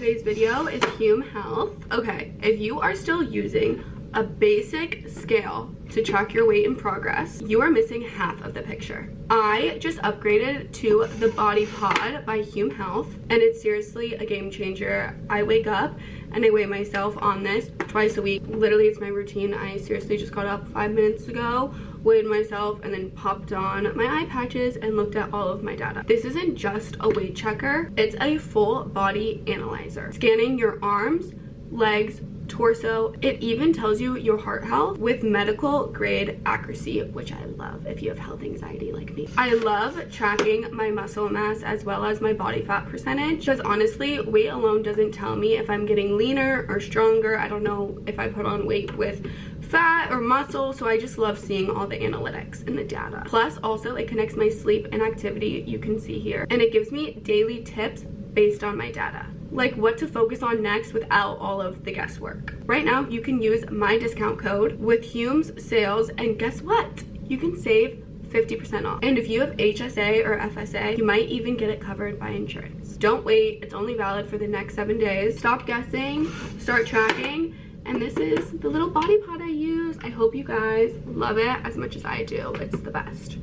today's video is Hume Health. Okay, if you are still using a basic scale to track your weight in progress, you are missing half of the picture. I just upgraded to the Body Pod by Hume Health, and it's seriously a game changer. I wake up and I weigh myself on this twice a week. Literally, it's my routine. I seriously just got up 5 minutes ago, weighed myself, and then popped on my eye patches and looked at all of my data. This isn't just a weight checker, it's a full body analyzer, scanning your arms, legs, torso. It even tells you your heart health with medical grade accuracy, which I love if you have health anxiety like me. I love tracking my muscle mass as well as my body fat percentage, because honestly, weight alone doesn't tell me if I'm getting leaner or stronger. I don't know if I put on weight with fat or muscle, so I just love seeing all the analytics and the data. Plus, also, it connects my sleep and activity, you can see here, and it gives me daily tips based on my data, like what to focus on next without all of the guesswork. Right now, you can use my discount code with Hume's sales, and guess what? You can save 50% off. And if you have HSA or FSA, you might even get it covered by insurance. Don't wait, it's only valid for the next 7 days. Stop guessing, start tracking. And this is the little body pod I use. I hope you guys love it as much as I do. It's the best.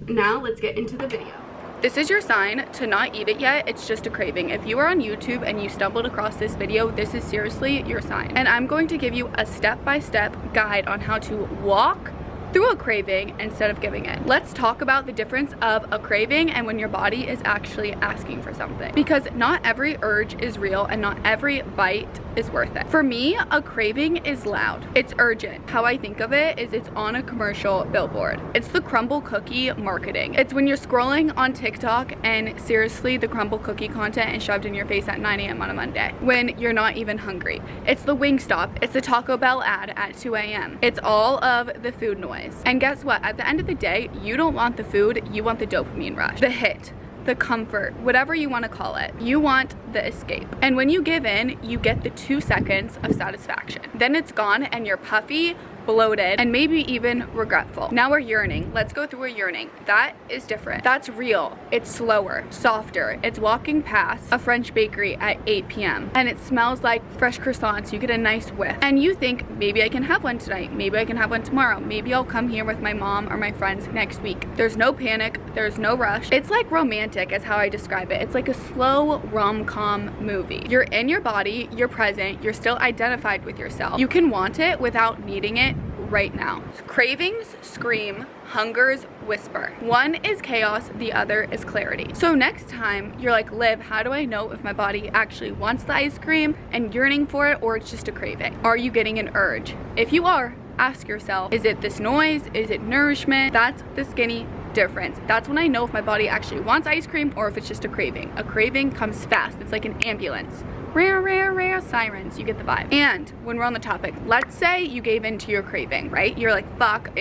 Now let's get into the video. This is your sign to not eat it yet. It's just a craving. If you are on YouTube and you stumbled across this video, this is seriously your sign. And I'm going to give you a step-by-step guide on how to walk through a craving instead of giving in. Let's talk about the difference of a craving and when your body is actually asking for something. Because not every urge is real and not every bite is worth it. For me, a craving is loud. It's urgent. How I think of it is it's on a commercial billboard. It's the crumble cookie marketing. It's when you're scrolling on TikTok and seriously the crumble cookie content is shoved in your face at 9 a.m. on a Monday when you're not even hungry. It's the Wingstop. It's the Taco Bell ad at 2 a.m. It's all of the food noise. And guess what? At the end of the day, you don't want the food, you want the dopamine rush, the hit, the comfort, whatever you want to call it. You want the escape. And when you give in, you get the 2 seconds of satisfaction. Then it's gone and you're puffy, bloated, and maybe even regretful. Now we're yearning. Let's go through a yearning. That is different. That's real. It's slower, softer. It's walking past a French bakery at 8 p.m. and it smells like fresh croissants. You get a nice whiff and you think, maybe I can have one tonight. Maybe I can have one tomorrow. Maybe I'll come here with my mom or my friends next week. There's no panic. There's no rush. It's like romantic is how I describe it. It's like a slow rom-com movie. You're in your body, you're present, you're still identified with yourself. You can want it without needing it right now. Cravings scream, hungers whisper. One is chaos, the other is clarity. So next time you're like, Liv, how do I know if my body actually wants the ice cream and yearning for it, or it's just a craving? Are you getting an urge? If you are, ask yourself, is it this noise? Is it nourishment? That's the skinny difference. That's when I know if my body actually wants ice cream or if it's just a craving. A craving comes fast. It's like an ambulance. Rare, rare, rare sirens. You get the vibe. And when we're on the topic, let's say you gave in to your craving, right? You're like, fuck,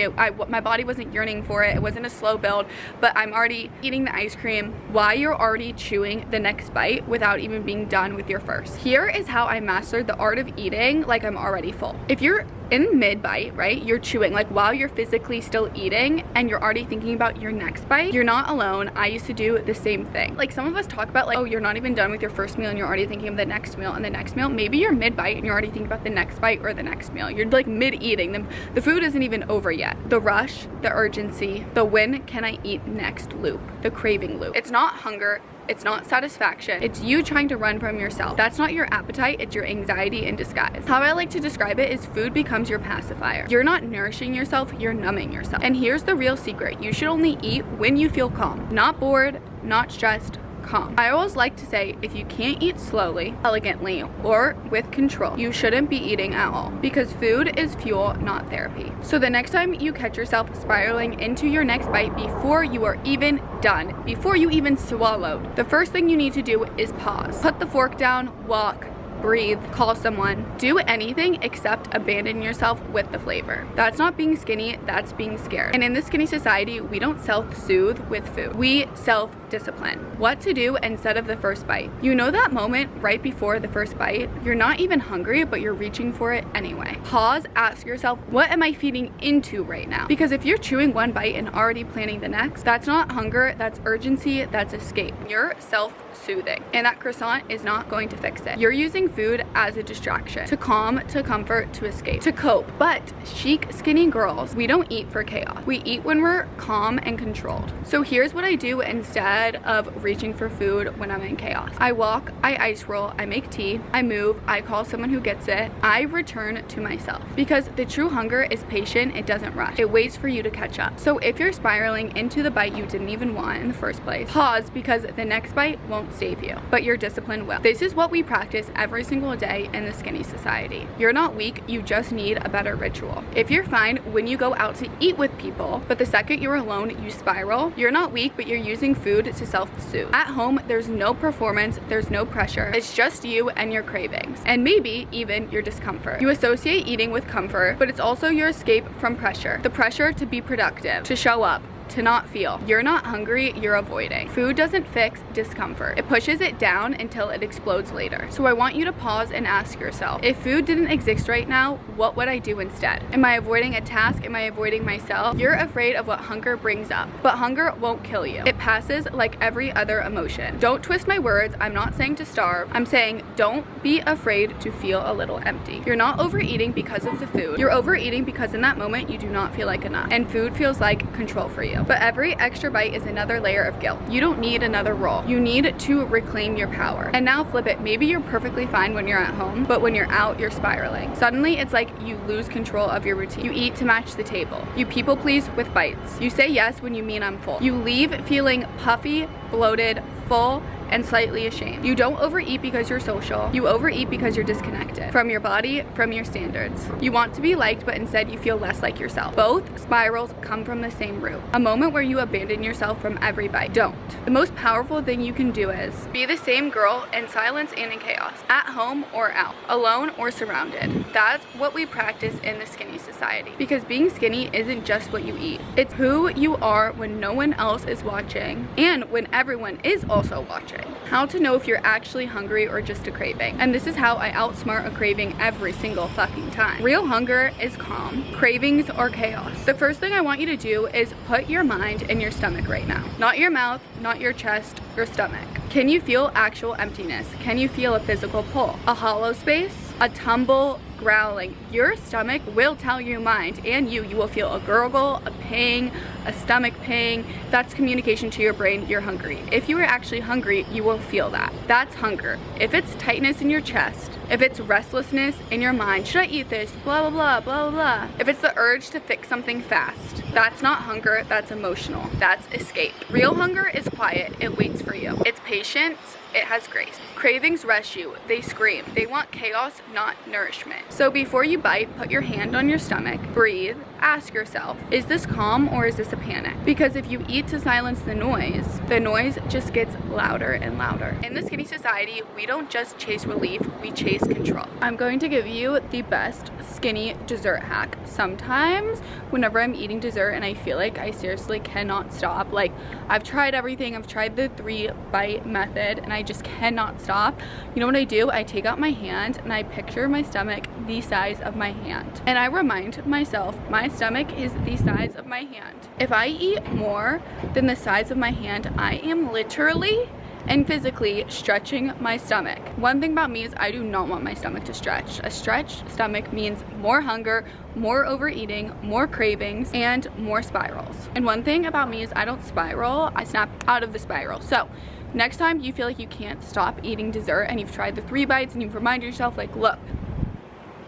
my body wasn't yearning for it. It wasn't a slow build, but I'm already eating the ice cream while you're already chewing the next bite without even being done with your first. Here is how I mastered the art of eating like I'm already full. If you're in mid-bite, right, you're chewing, like while you're physically still eating and you're already thinking about your next bite, you're not alone. I used to do the same thing. Like some of us talk about like, oh, you're not even done with your first meal and you're already thinking of the next meal and the next meal. Maybe you're mid-bite and you're already thinking about the next bite or the next meal. You're like mid-eating. The food isn't even over yet. The rush, the urgency, the when can I eat next loop, the craving loop. It's not hunger. It's not satisfaction. It's you trying to run from yourself. That's not your appetite, it's your anxiety in disguise. How I like to describe it is food becomes your pacifier. You're not nourishing yourself, you're numbing yourself. And here's the real secret. You should only eat when you feel calm. Not bored, not stressed, calm. I always like to say, if you can't eat slowly, elegantly, or with control, you shouldn't be eating at all, because food is fuel, not therapy. So the next time you catch yourself spiraling into your next bite before you are even done, before you even swallowed, the first thing you need to do is pause. Put the fork down, walk, breathe, call someone, do anything except abandon yourself with the flavor. That's not being skinny, that's being scared. And in this skinny society, we don't self-soothe with food. We self discipline. What to do instead of the first bite. You know that moment right before the first bite? You're not even hungry, but you're reaching for it anyway. Pause, ask yourself, what am I feeding into right now? Because if you're chewing one bite and already planning the next, that's not hunger, that's urgency, that's escape. You're self-soothing, and that croissant is not going to fix it. You're using food as a distraction, to calm, to comfort, to escape, to cope. But chic, skinny girls, we don't eat for chaos. We eat when we're calm and controlled. So here's what I do instead of reaching for food when I'm in chaos. I walk, I ice roll, I make tea, I move, I call someone who gets it, I return to myself. Because the true hunger is patient, it doesn't rush. It waits for you to catch up. So if you're spiraling into the bite you didn't even want in the first place, pause, because the next bite won't save you, but your discipline will. This is what we practice every single day in the Skinny Society. You're not weak, you just need a better ritual. If you're fine when you go out to eat with people, but the second you're alone, you spiral, you're not weak, but you're using food to self-soothe. At home, there's no performance, there's no pressure. It's just you and your cravings, and maybe even your discomfort. You associate eating with comfort, but it's also your escape from pressure. The pressure to be productive, to show up, to not feel. You're not hungry, you're avoiding. Food doesn't fix discomfort. It pushes it down until it explodes later. So I want you to pause and ask yourself, if food didn't exist right now, what would I do instead? Am I avoiding a task? Am I avoiding myself? You're afraid of what hunger brings up, but hunger won't kill you. It passes like every other emotion. Don't twist my words. I'm not saying to starve. I'm saying don't be afraid to feel a little empty. You're not overeating because of the food. You're overeating because in that moment you do not feel like enough, and food feels like control for you. But every extra bite is another layer of guilt. You don't need another roll. You need to reclaim your power. And now flip it. Maybe you're perfectly fine when you're at home, but when you're out, you're spiraling. Suddenly, it's like you lose control of your routine. You eat to match the table. You people please with bites. You say yes when you mean I'm full. You leave feeling puffy, bloated, full, and slightly ashamed. You don't overeat because you're social. You overeat because you're disconnected from your body, from your standards. You want to be liked, but instead you feel less like yourself. Both spirals come from the same root. A moment where you abandon yourself from every bite. Don't. The most powerful thing you can do is be the same girl in silence and in chaos, at home or out, alone or surrounded. That's what we practice in the Skinny Society. Because being skinny isn't just what you eat. It's who you are when no one else is watching and when everyone is also watching. How to know if you're actually hungry or just a craving. And this is how I outsmart a craving every single fucking time. Real hunger is calm. Cravings are chaos. The first thing I want you to do is put your mind in your stomach right now. Not your mouth, not your chest, your stomach. Can you feel actual emptiness? Can you feel a physical pull? A hollow space? A tumble? Growling. Your stomach will tell your mind and you will feel a gurgle, a pang, a stomach pang. That's communication to your brain, you're hungry. If you are actually hungry, you will feel that. That's hunger. If it's tightness in your chest, if it's restlessness in your mind, should I eat this? Blah, blah, blah, blah, blah. If it's the urge to fix something fast, that's not hunger, that's emotional. That's escape. Real hunger is quiet, it waits for you. It's patient, it has grace. Cravings rush you, they scream. They want chaos, not nourishment. So before you bite, put your hand on your stomach, breathe, ask yourself, is this calm or is this a panic? Because if you eat to silence the noise just gets louder and louder. In the Skinny Society, we don't just chase relief, we chase control. I'm going to give you the best skinny dessert hack. Sometimes whenever I'm eating dessert and I feel like I seriously cannot stop, like I've tried everything, I've tried the 3-bite method and I just cannot stop. You know what I do? I take out my hand and I picture my stomach the size of my hand. And I remind myself, my stomach is the size of my hand. If I eat more than the size of my hand, I am literally and physically stretching my stomach. One thing about me is I do not want my stomach to stretch. A stretched stomach means more hunger, more overeating, more cravings, and more spirals. And one thing about me is I don't spiral, I snap out of the spiral. So next time you feel like you can't stop eating dessert and you've tried the 3 bites and you remind yourself like, look,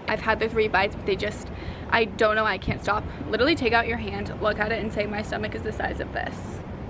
I've had the 3 bites, but I don't know, I can't stop. Literally take out your hand, look at it and say, my stomach is the size of this.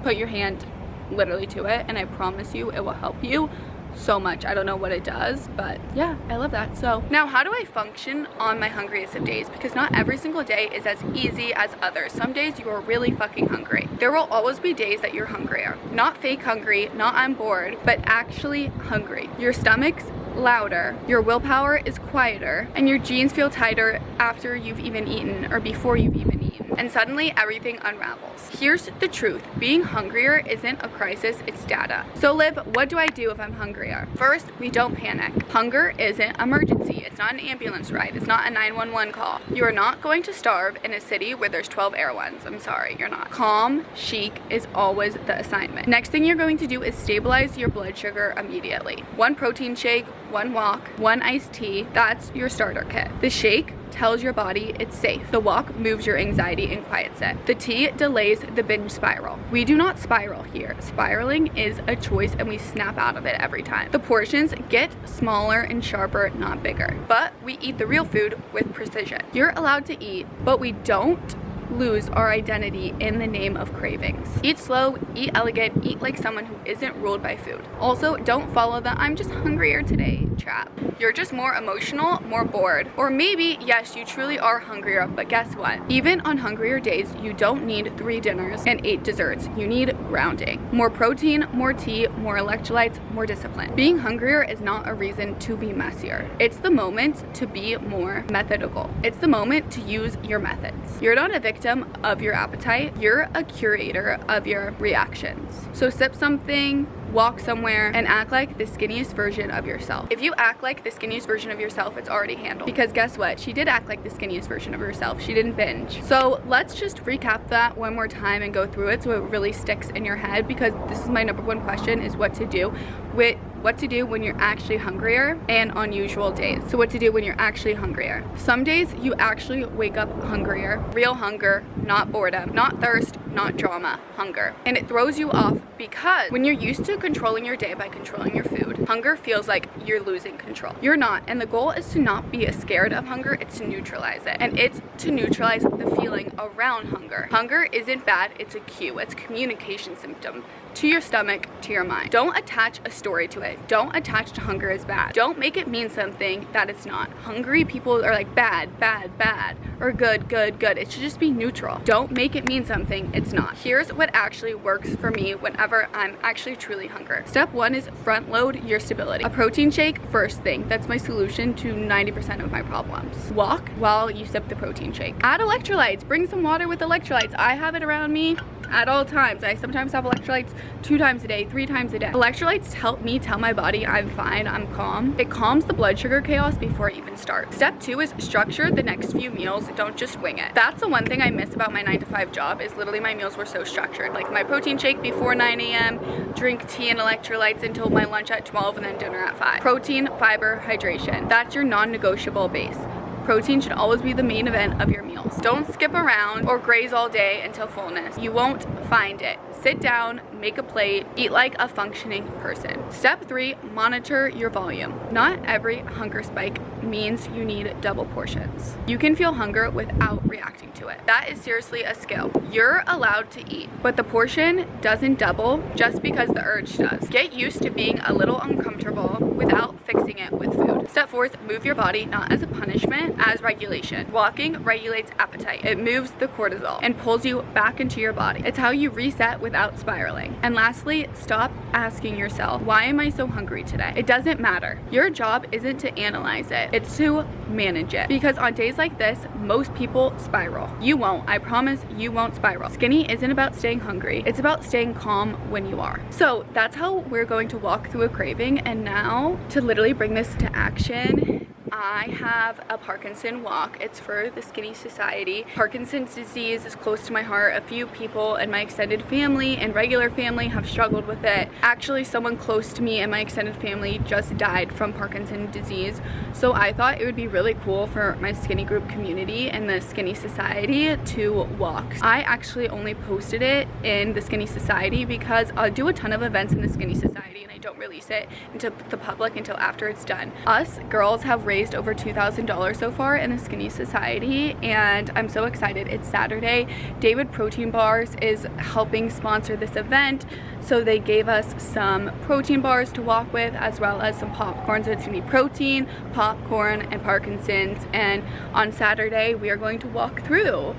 Put your hand literally to it and I promise you it will help you so much. I don't know what it does, but yeah, I love that. So now how do I function on my hungriest of days? Because not every single day is as easy as others. Some days you are really fucking hungry. There will always be days that you're hungrier. Not fake hungry, not I'm bored, but actually hungry. Your stomach's louder, your willpower is quieter, and your jeans feel tighter after you've even eaten or before you've even eaten. and suddenly everything unravels. Here's the truth. Being hungrier isn't a crisis, it's data. So Liv, what do I do if I'm hungrier? First, we don't panic. Hunger isn't emergency. It's not an ambulance ride. It's not a 911 call. You are not going to starve in a city where there's 12 air ones. I'm sorry, you're not. Calm, chic is always the assignment. Next thing you're going to do is stabilize your blood sugar immediately. 1 protein shake, 1 walk, 1 iced tea, that's your starter kit. The shake tells your body it's safe. The walk moves your anxiety and quiets it. The tea delays the binge spiral. We do not spiral here. Spiraling is a choice and we snap out of it every time. The portions get smaller and sharper, not bigger. But we eat the real food with precision. You're allowed to eat, but we don't lose our identity in the name of cravings. Eat slow, eat elegant, eat like someone who isn't ruled by food. Also, don't follow the "I'm just hungrier today" trap. You're just more emotional, more bored. Or maybe, yes, you truly are hungrier, but guess what? Even on hungrier days, you don't need 3 dinners and 8 desserts. You need grounding. More protein, more tea, more electrolytes, more discipline. Being hungrier is not a reason to be messier. It's the moment to be more methodical. It's the moment to use your methods. You're not a victim of your appetite. You're a curator of your reactions. So sip something, walk somewhere, and act like the skinniest version of yourself. If you act like the skinniest version of yourself, it's already handled. Because guess what? She did act like the skinniest version of herself. She didn't binge. So let's just recap that one more time and go through it so it really sticks in your head, because this is my #1 question, is what to do when you're actually hungrier and on usual days. So what to do when you're actually hungrier. Some days you actually wake up hungrier. Real hunger, not boredom, not thirst, not drama, hunger. And it throws you off because when you're used to controlling your day by controlling your food, hunger feels like you're losing control. You're not. And the goal is to not be scared of hunger, it's to neutralize it. And it's to neutralize the feeling around hunger. Hunger isn't bad, it's a cue. It's a communication symptom to your stomach, to your mind. Don't attach a story to it. Don't attach to hunger as bad. Don't make it mean something that it's not. Hungry people are like bad, bad, bad, or good, good, good. It should just be neutral. Don't make it mean something it's not. Here's what actually works for me whenever I'm actually truly hungry. Step 1 is front load your stability. A protein shake first thing. That's my solution to 90% of my problems. Walk while you sip the protein shake. Add electrolytes. Bring some water with electrolytes. I have it around me at all times. I sometimes have electrolytes 2 times a day, 3 times a day. Electrolytes help me tell my body I'm fine, I'm calm. It calms the blood sugar chaos before it even starts. Step 2 is structure the next few meals. Don't just wing it. That's the one thing I miss about my 9-to-5 job, is literally my meals were so structured. Like my protein shake before 9 a.m., drink tea and electrolytes until my lunch at 12, and then dinner at 5. Protein, fiber, hydration. That's your non-negotiable base. Protein should always be the main event of your meals. Don't skip around or graze all day until fullness. You won't find it. Sit down, make a plate, eat like a functioning person. Step 3, monitor your volume. Not every hunger spike means you need double portions. You can feel hunger without reacting to it. That is seriously a skill. You're allowed to eat, but the portion doesn't double just because the urge does. Get used to being a little uncomfortable without fixing it with food. Step 4 is move your body not as a punishment, as regulation. Walking regulates appetite. It moves the cortisol and pulls you back into your body. It's how you reset without spiraling. And lastly, stop asking yourself, why am I so hungry today? It doesn't matter. Your job isn't to analyze it, it's to manage it. Because on days like this, most people spiral. You won't. I promise you won't spiral. Skinny isn't about staying hungry. It's about staying calm when you are. So that's how we're going to walk through a craving. And now to literally bring this to action, I have a Parkinson walk. It's for the Skinny Society. Parkinson's disease is close to my heart. A few people in my extended family and regular family have struggled with it. Actually, someone close to me in my extended family just died from Parkinson's disease. So I thought it would be really cool for my skinny group community and the Skinny Society to walk. I actually only posted it in the Skinny Society because I'll do a ton of events in the Skinny Society and I don't release it into the public until after it's done. Us girls have raised over $2,000 so far in the Skinny Society, and I'm so excited. It's Saturday. David Protein Bars is helping sponsor this event, so they gave us some protein bars to walk with as well as some popcorn. So it's gonna be protein, popcorn, and Parkinson's. And on Saturday we are going to walk through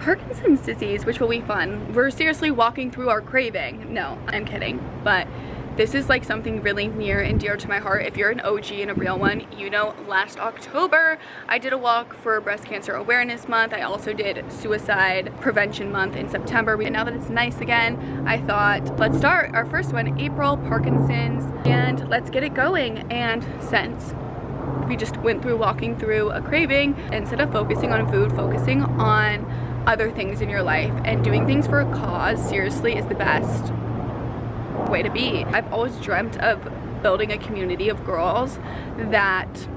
Parkinson's disease, which will be fun. We're seriously walking through our craving. No, I'm kidding, but this is like something really near and dear to my heart. If you're an OG and a real one, you know last October I did a walk for Breast Cancer Awareness Month. I also did Suicide Prevention Month in September. And now that it's nice again, I thought let's start our first one, April, Parkinson's, and let's get it going. And since we just went through walking through a craving, instead of focusing on food, focusing on other things in your life and doing things for a cause, seriously, is the best way to be. I've always dreamt of building a community of girls that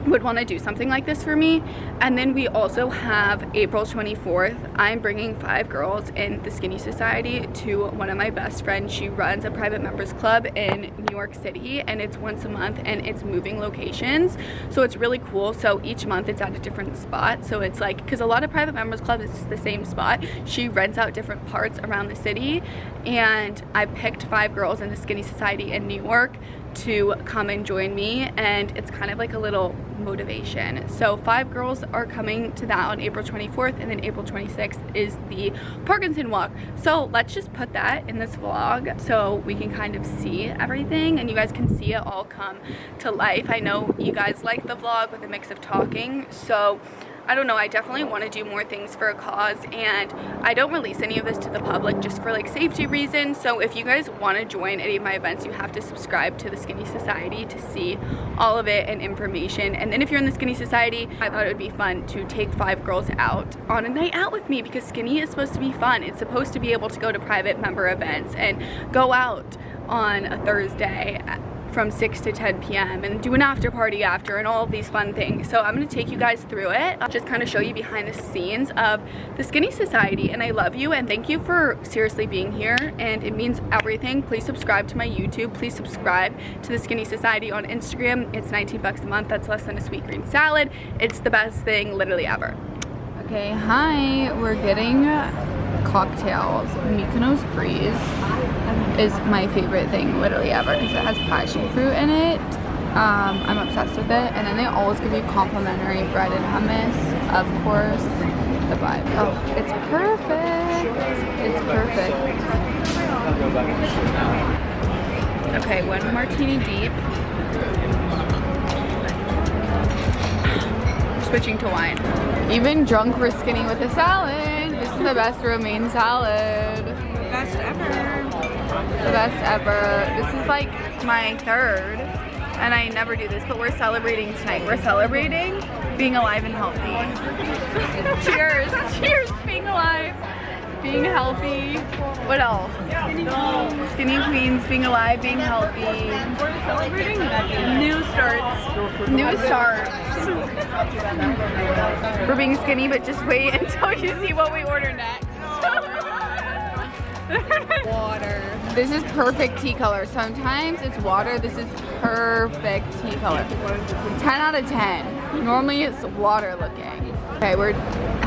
would want to do something like this for me. And then we also have April 24th. I'm bringing 5 girls in the Skinny Society to one of my best friends. She runs a private members club in New York City, and it's once a month, and it's moving locations, so it's really cool. So each month it's at a different spot, so it's like, because a lot of private members clubs it's the same spot, she rents out different parts around the city. And I picked 5 girls in the Skinny Society in New York to come and join me, and it's kind of like a little motivation. So 5 girls are coming to that on April 24th, and then April 26th is the Parkinson walk. So let's just put that in this vlog so we can kind of see everything and you guys can see it all come to life. I know you guys like the vlog with a mix of talking, so I don't know, I definitely want to do more things for a cause, and I don't release any of this to the public just for like safety reasons. So if you guys want to join any of my events, you have to subscribe to the Skinny Society to see all of it and information. And then if you're in the Skinny Society, I thought it would be fun to take 5 girls out on a night out with me, because Skinny is supposed to be fun. It's supposed to be able to go to private member events and go out on a Thursday from 6 to 10 p.m. and do an after party after and all of these fun things. So I'm going to take you guys through it. I'll just kind of show you behind the scenes of the Skinny Society, and I love you and thank you for seriously being here, and it means everything. Please subscribe to my YouTube. Please subscribe to the Skinny Society on Instagram. It's 19 bucks a month. That's less than a sweet green salad. It's the best thing literally ever. Okay, hi, we're getting cocktails. Mykonos Breeze is my favorite thing literally ever because it has passion fruit in it. I'm obsessed with it. And then they always give you complimentary bread and hummus, of course. The vibe. Oh, it's perfect. It's perfect. Okay, 1 martini deep. Switching to wine. Even drunk we're skinny with the salad. This is the best romaine salad. Best ever. The best ever. This is like my 3rd, and I never do this, but we're celebrating tonight. We're celebrating being alive and healthy. Cheers. Cheers, being alive, being healthy. What else? Skinny queens, being alive, being healthy. We're celebrating new starts. New starts. We're being skinny, but just wait until you see what we order next. Water. This is perfect tea color. Sometimes it's water. This is perfect tea color. 10 out of 10. Normally it's water looking. Okay, we're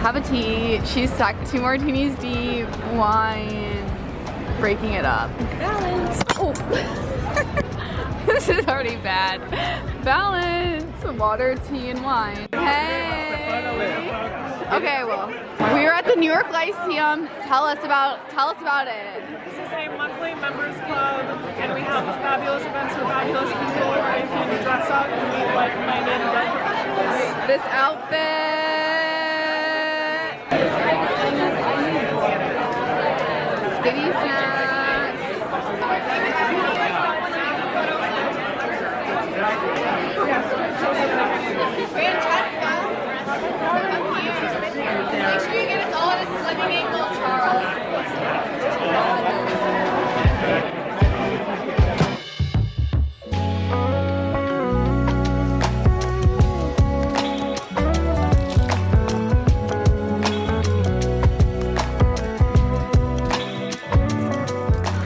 have a tea. She's sucked 2 martinis deep. Wine. Breaking it up. Balance. Oh. This is already bad. Balance. Water, tea, and wine. Hey. Okay, well, we're at the NYLyceum. Tell us about it. This is a monthly members club, and we have fabulous events with fabulous people where you can dress up and meet like-minded young professionals. This outfit. Skinny snacks. Francesca. Make sure you get us all at a slimming angle, Charles.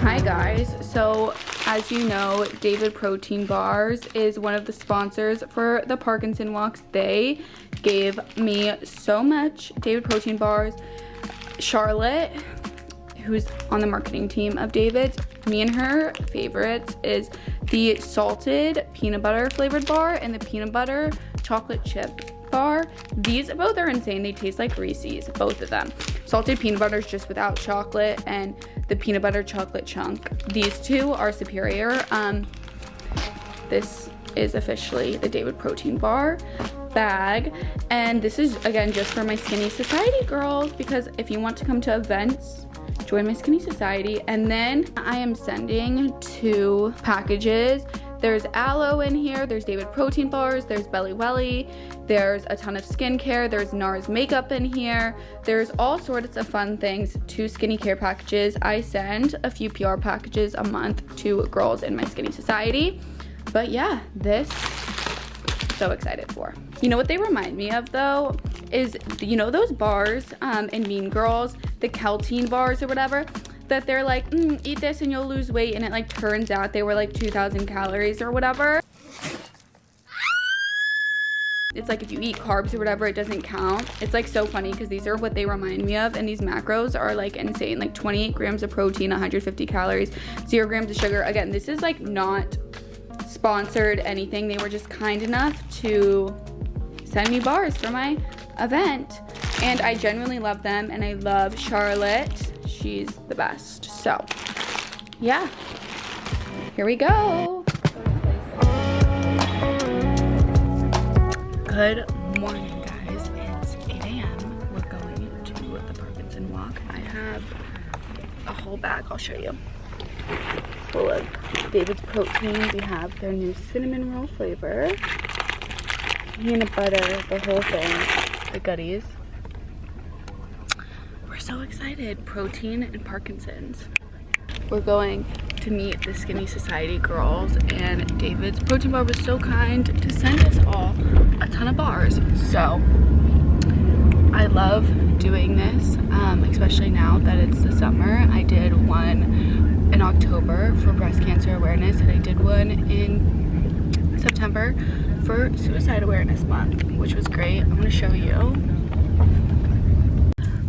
Hi guys, so as you know, David Protein Bars is one of the sponsors for the Parkinson walks. They gave me so much David Protein Bars. Charlotte, who's on the marketing team of David's, me and her favorites is the salted peanut butter flavored bar and the peanut butter chocolate chip bar. These both are insane. They taste like Reese's, both of them. salted peanut butter is just without chocolate, and the peanut butter chocolate chunk. These two are superior. This is officially the David protein bar bag, and this is again just for my Skinny Society girls, because if you want to come to events, join my Skinny Society. And then I am sending 2 packages. There's aloe in here, there's David protein bars, there's Belly Welly, there's a ton of skincare, there's NARS makeup in here, there's all sorts of fun things. 2 skincare packages. I send a few PR packages a month to girls in my Skinny Society. But yeah, this, so excited for. You know what they remind me of though, is, you know those bars in Mean Girls, the Kelteen bars or whatever, that they're like, eat this and you'll lose weight, and it like turns out they were like 2,000 calories or whatever. It's like if you eat carbs or whatever, it doesn't count. It's like so funny because these are what they remind me of, and these macros are like insane, like 28 grams of protein, 150 calories, 0 grams of sugar. Again, this is like not sponsored anything. They were just kind enough to send me bars for my event, and I genuinely love them, and I love Charlotte. She's the best. So yeah, here we go. Good morning, guys. It's 8 a.m. We're going to the Parkinson walk. I have a whole bag, I'll show you, full of David's protein. We have their new cinnamon roll flavor, peanut butter, the whole thing, the goodies. We're so excited. Protein and Parkinson's. We're going to meet the Skinny Society girls, and David's protein bar was so kind to send us all a ton of bars. So I love doing this, especially now that it's the summer. I did one in October for breast cancer awareness, and I did one in September for suicide awareness month, which was great. I'm gonna show you.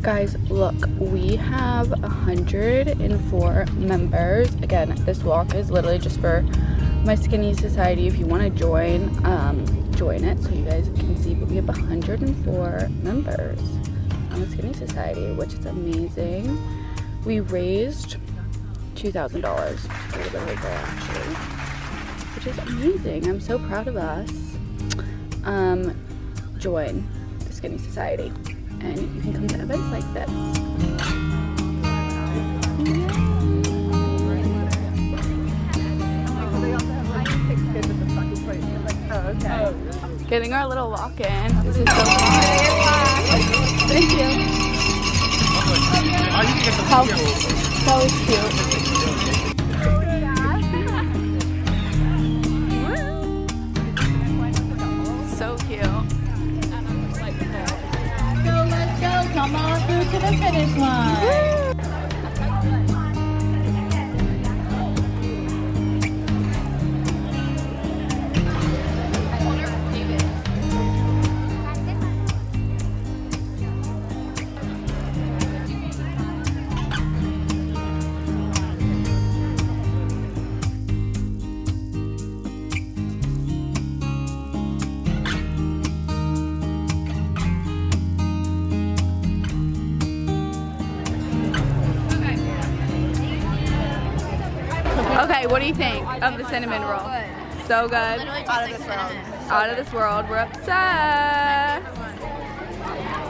Guys, look, we have 104 members. Again, this walk is literally just for my Skinny Society. If you want to join, join it so you guys can see. But we have 104 members on the Skinny Society, which is amazing. We raised $2,000, a little bit over actually, which is amazing. I'm so proud of us. Join the Skinny Society, and you can come to events like this. Getting our little walk in. This is so fun. Thank you. That was cute. So cute. Let's go. Come on through to the finish line. Okay, what do you think of the cinnamon roll? So good. Out of this world. Out of this world. We're obsessed.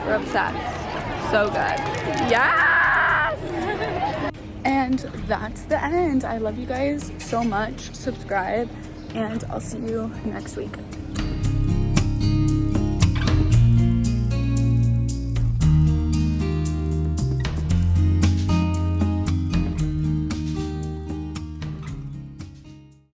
We're obsessed. So good. Yes! And that's the end. I love you guys so much. Subscribe, and I'll see you next week.